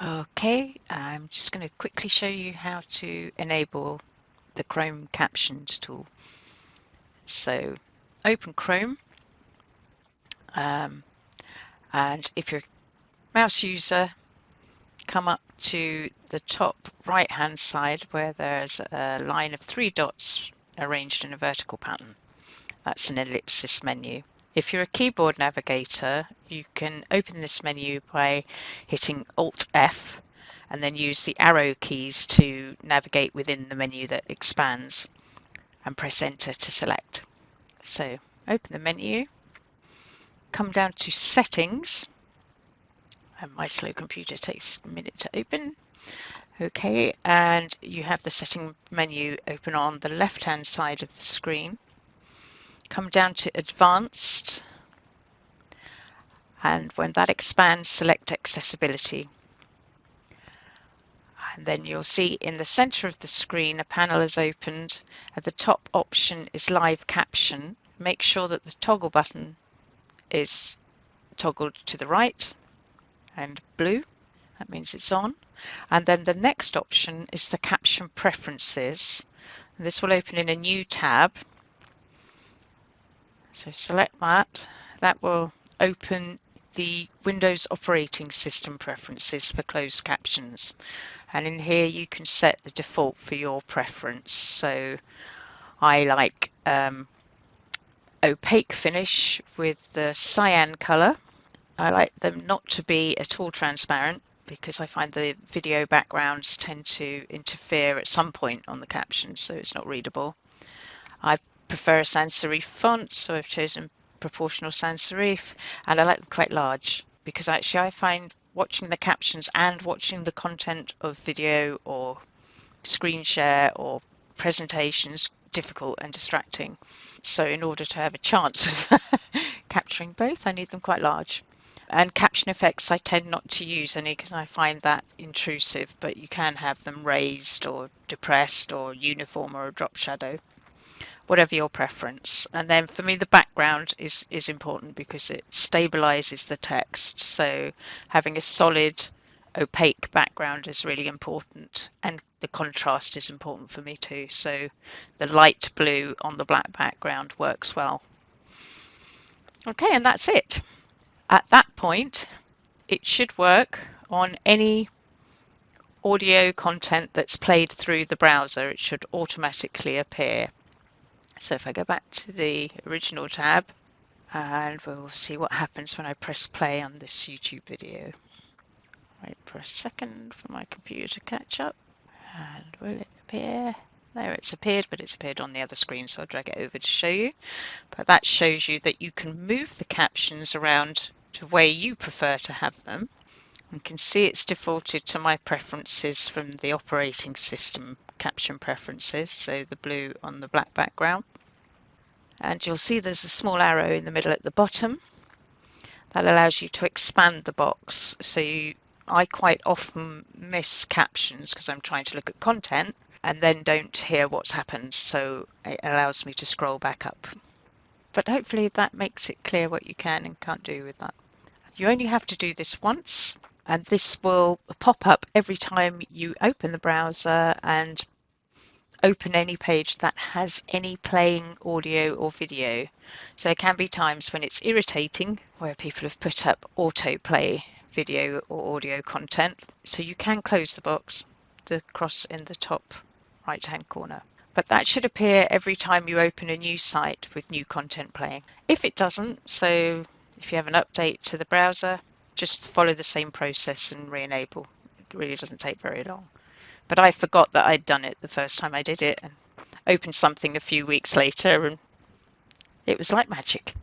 Okay, I'm just going to quickly show you how to enable the Chrome Captions tool. So open Chrome, um, and if you're a mouse user, come up to the top right hand side where there's a line of 3 dots arranged in a vertical pattern. That's an ellipsis menu. If you're a keyboard navigator, you can open this menu by hitting Alt F and then use the arrow keys to navigate within the menu that expands, and press enter to select. So open the menu, come down to settings, and my slow computer takes a minute to open. Okay, and you have the setting menu open on the left hand side of the screen. Come down to advanced, and when that expands, select accessibility. And then you'll see in the center of the screen a panel is opened. At the top option is live caption. Make sure that the toggle button is toggled to the right and blue. That means it's on. And then the next option is the caption preferences. This will open in a new tab. So select that. That will open the Windows operating system preferences for closed captions. And in here you can set the default for your preference. So I like opaque finish with the cyan color. I like them not to be at all transparent because I find the video backgrounds tend to interfere at some point on the captions, so it's not readable. I prefer a sans serif font, so I've chosen proportional sans serif, and I like them quite large because actually I find watching the captions and watching the content of video or screen share or presentations difficult and distracting. So in order to have a chance of capturing both, I need them quite large. And caption effects I tend not to use any because I find that intrusive, but you can have them raised or depressed or uniform or a drop shadow, whatever your preference. And then for me the background is important because it stabilizes the text. So having a solid opaque background is really important, and the contrast is important for me too. So the light blue on the black background works well. Okay, and that's it. At that point, it should work on any audio content that's played through the browser. It should automatically appear. So if I go back to the original tab, and we'll see what happens when I press play on this YouTube video. Wait for a second for my computer to catch up. And will it appear? There, it's appeared, but it's appeared on the other screen, so I'll drag it over to show you. But that shows you that you can move the captions around to where you prefer to have them. You can see it's defaulted to my preferences from the operating system caption preferences, so the blue on the black background. And you'll see there's a small arrow in the middle at the bottom. That allows you to expand the box. So I quite often miss captions because I'm trying to look at content and then don't hear what's happened, so it allows me to scroll back up. But hopefully that makes it clear what you can and can't do with that. You only have to do this once, and this will pop up every time you open the browser and open any page that has any playing audio or video. So there can be times when it's irritating where people have put up autoplay video or audio content. So you can close the box, the cross in the top right hand corner. But that should appear every time you open a new site with new content playing. If it doesn't, so if you have an update to the browser, just follow the same process and re-enable. It really doesn't take very long. But I forgot that I'd done it the first time I did it and opened something a few weeks later, and it was like magic.